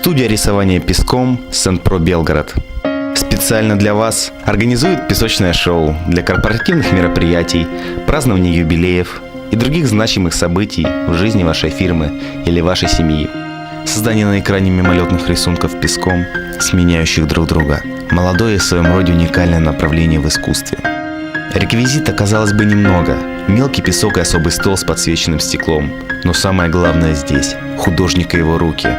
Студия рисования песком Сент-Про Белгород специально для вас организует песочное шоу для корпоративных мероприятий, празднования юбилеев и других значимых событий в жизни вашей фирмы или вашей семьи. Создание на экране мимолетных рисунков песком, сменяющих друг друга. Молодое и в своем роде уникальное направление в искусстве. Реквизита, казалось бы, немного. Мелкий песок и особый стол с подсвеченным стеклом. Но самое главное здесь – художника и его руки.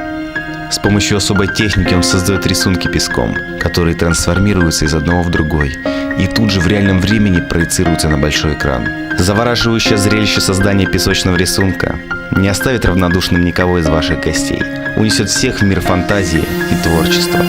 С помощью особой техники он создает рисунки песком, которые трансформируются из одного в другой и тут же в реальном времени проецируются на большой экран. Завораживающее зрелище создания песочного рисунка не оставит равнодушным никого из ваших гостей, унесет всех в мир фантазии и творчества.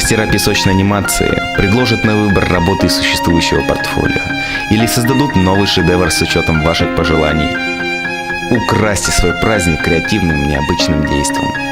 Мастера песочной анимации предложат на выбор работы из существующего портфолио или создадут новый шедевр с учетом ваших пожеланий. Украсьте свой праздник креативным необычным действом.